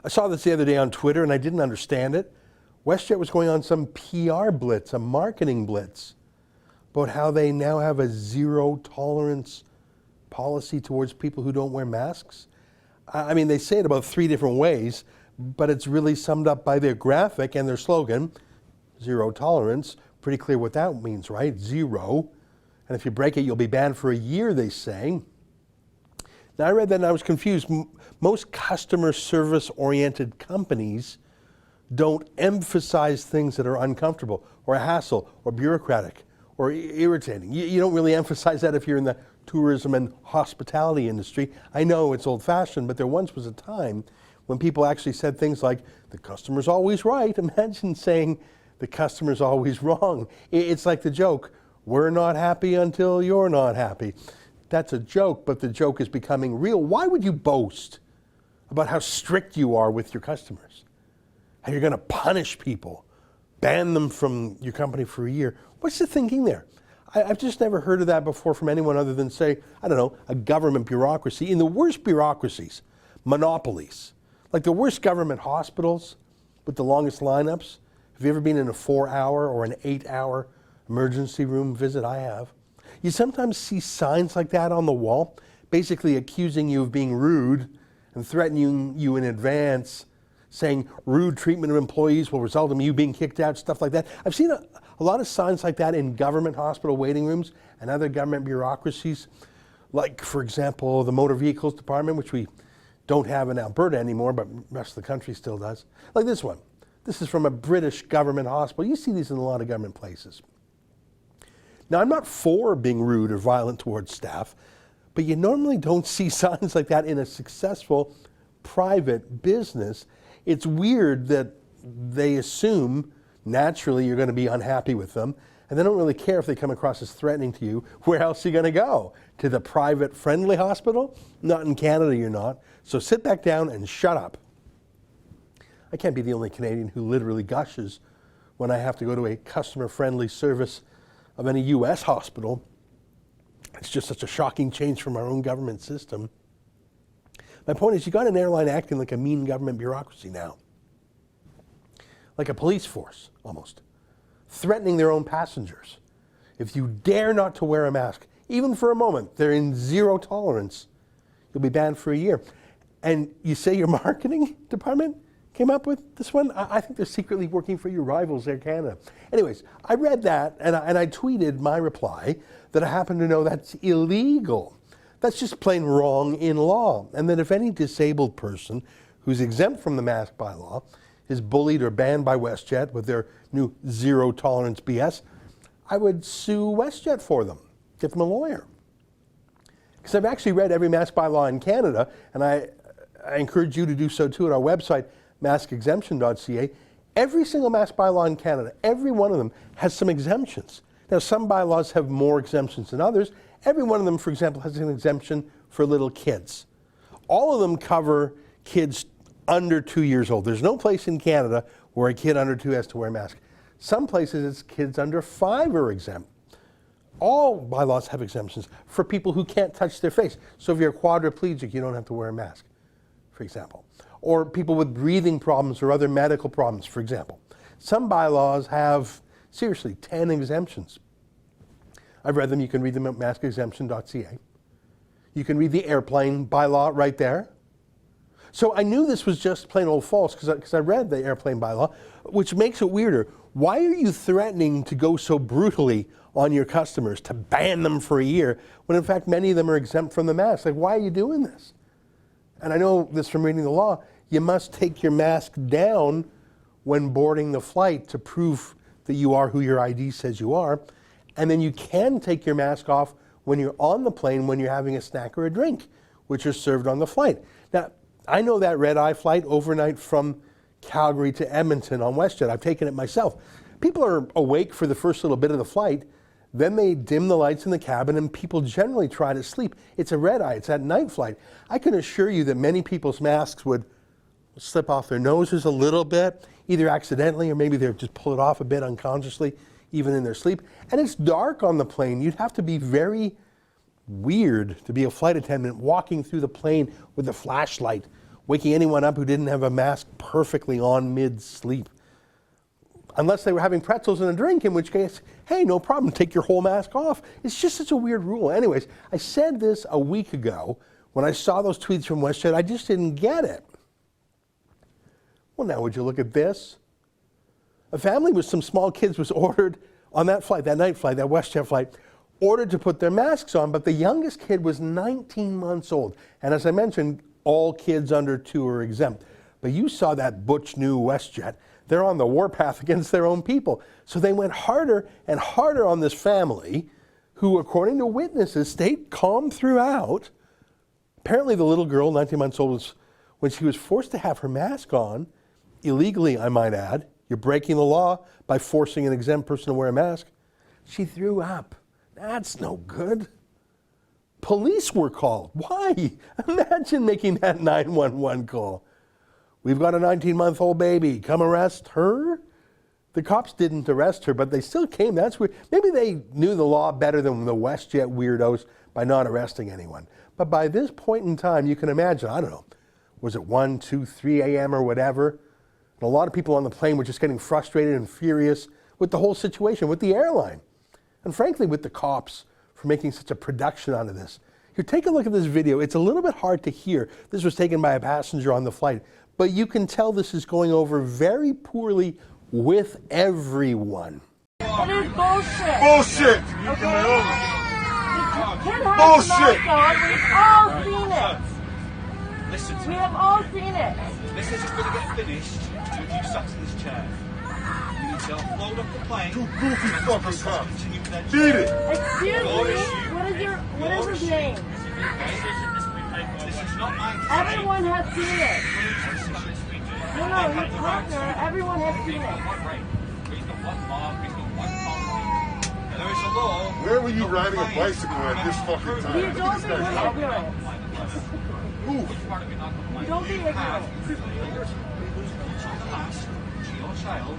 I saw this the other day on Twitter and I didn't understand it. WestJet was going on some PR blitz, a marketing blitz, about how they now have a zero tolerance policy towards people who don't wear masks. I mean, they say it about 3 different ways, but it's really summed up by their graphic and their slogan, zero tolerance. Pretty clear what that means, right? Zero. And if you break it, you'll be banned for a year, they say. Now, I read that and I was confused. Most customer service-oriented companies don't emphasize things that are uncomfortable or a hassle or bureaucratic or irritating. You don't really emphasize that if you're in the tourism and hospitality industry. I know it's old-fashioned, but there once was a time when people actually said things like, the customer's always right. Imagine saying, the customer's always wrong. It's like the joke, we're not happy until you're not happy. That's a joke, but the joke is becoming real. Why would you boast about how strict you are with your customers? How you're going to punish people, ban them from your company for a year? What's the thinking there? I've just never heard of that before from anyone other than, say, I don't know, a government bureaucracy. In the worst bureaucracies, monopolies, like the worst government hospitals with the longest lineups. Have you ever been in a 4-hour or an 8-hour emergency room visit? I have. You sometimes see signs like that on the wall, basically accusing you of being rude and threatening you in advance, saying rude treatment of employees will result in you being kicked out, stuff like that. I've seen a lot of signs like that in government hospital waiting rooms and other government bureaucracies, like, for example, the Motor Vehicles Department, which we don't have in Alberta anymore, but the rest of the country still does. Like this one. This is from a British government hospital. You see these in a lot of government places. Now, I'm not for being rude or violent towards staff, but you normally don't see signs like that in a successful private business. It's weird that they assume naturally you're going to be unhappy with them, and they don't really care if they come across as threatening to you. Where else are you going to go? To the private friendly hospital? Not in Canada, you're not. So sit back down and shut up. I can't be the only Canadian who literally gushes when I have to go to a customer-friendly service of any U.S. hospital. It's just such a shocking change from our own government system. My point is, you got an airline acting like a mean government bureaucracy now. Like a police force, almost. Threatening their own passengers. If you dare not to wear a mask, even for a moment, they're in zero tolerance. You'll be banned for a year. And you say your marketing department came up with this one? I think they're secretly working for your rivals, Air Canada. Anyways, I read that and I tweeted my reply that I happen to know that's illegal. That's just plain wrong in law. And that if any disabled person who's exempt from the mask bylaw is bullied or banned by WestJet with their new zero tolerance BS, I would sue WestJet for them, get them a lawyer. Because I've actually read every mask bylaw in Canada, and I encourage you to do so too at our website, maskexemption.ca. Every single mask bylaw in Canada, every one of them has some exemptions. Now, some bylaws have more exemptions than others. Every one of them, for example, has an exemption for little kids. All of them cover kids under 2 years old. There's no place in Canada where a kid under 2 has to wear a mask. Some places it's kids under 5 are exempt. All bylaws have exemptions for people who can't touch their face. So if you're a quadriplegic, you don't have to wear a mask, for example. Or people with breathing problems or other medical problems, for example. Some bylaws have, seriously, 10 exemptions. I've read them. You can read them at maskexemption.ca. You can read the airplane bylaw right there. So I knew this was just plain old false because I read the airplane bylaw, which makes it weirder. Why are you threatening to go so brutally on your customers, to ban them for a year, when in fact many of them are exempt from the mask? Like, why are you doing this? And I know this from reading the law. You must take your mask down when boarding the flight to prove that you are who your ID says you are. And then you can take your mask off when you're on the plane, when you're having a snack or a drink, which are served on the flight. Now, I know that red-eye flight overnight from Calgary to Edmonton on WestJet. I've taken it myself. People are awake for the first little bit of the flight. Then they dim the lights in the cabin and people generally try to sleep. It's a red-eye. It's that night flight. I can assure you that many people's masks would slip off their noses a little bit, either accidentally or maybe they just pull it off a bit unconsciously, even in their sleep. And it's dark on the plane. You'd have to be very weird to be a flight attendant walking through the plane with a flashlight waking anyone up who didn't have a mask perfectly on mid-sleep. Unless they were having pretzels and a drink, in which case, hey, no problem, take your whole mask off. It's just such a weird rule. Anyways, I said this a week ago when I saw those tweets from WestJet. I just didn't get it. Well, now would you look at this? A family with some small kids was ordered on that flight, that night flight, that WestJet flight, ordered to put their masks on, but the youngest kid was 19 months old. And as I mentioned, all kids under 2 are exempt. But you saw that butch new WestJet. They're on the warpath against their own people. So they went harder and harder on this family, who, according to witnesses, stayed calm throughout. Apparently the little girl, 19 months old, when she was forced to have her mask on, illegally, I might add, you're breaking the law by forcing an exempt person to wear a mask, she threw up. That's no good. Police were called. Why? Imagine making that 911 call. We've got a 19-month-old baby. Come arrest her? The cops didn't arrest her, but they still came. That's weird. Maybe they knew the law better than the WestJet weirdos by not arresting anyone. But by this point in time, you can imagine, I don't know, was it 1, 2, 3 a.m. or whatever? And a lot of people on the plane were just getting frustrated and furious with the whole situation, with the airline, and frankly with the cops for making such a production out of this. Here, take a look at this video. It's a little bit hard to hear. This was taken by a passenger on the flight, but you can tell this is going over very poorly with everyone. It is bullshit. Bullshit. Okay? Bullshit. We've all seen it. Listen to We me. have all seen it. This isn't going to get finished with you sat in this chair. You need to load up the plane. You goofy fucking Continue cop. with that Beat it. Excuse Your me. issue. What is his name? This is not my Everyone has seen it. No, your partner, everyone has seen it. There is a law. Where were you riding a bicycle at this fucking time? You don't be ignorant. Who? You don't be ignorant. Asked to your child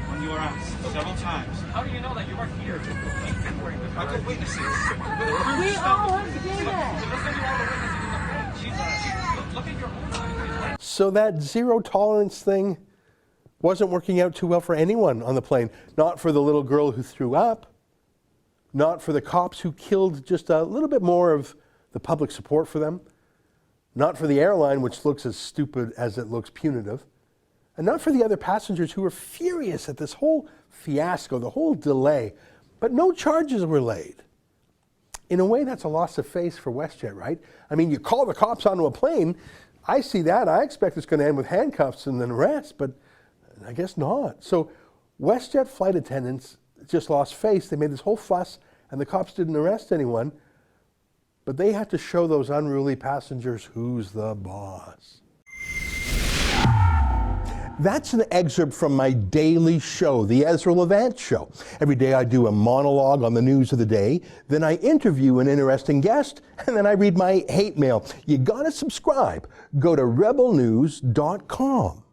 when you were asked several times. How do you know that you weren't here? I've got witnesses. We all have seen it. Look at your own eyes. So that zero tolerance thing wasn't working out too well for anyone on the plane. Not for the little girl who threw up, not for the cops who killed just a little bit more of the public support for them, not for the airline, which looks as stupid as it looks punitive, and not for the other passengers who were furious at this whole fiasco, the whole delay, but no charges were laid. In a way, that's a loss of face for WestJet, right? I mean, you call the cops onto a plane, I see that, I expect it's going to end with handcuffs and then arrest, but I guess not. So WestJet flight attendants just lost face. They made this whole fuss, and the cops didn't arrest anyone, but they had to show those unruly passengers who's the boss. That's an excerpt from my daily show, the Ezra Levant Show. Every day I do a monologue on the news of the day, then I interview an interesting guest, and then I read my hate mail. You gotta subscribe. Go to rebelnews.com.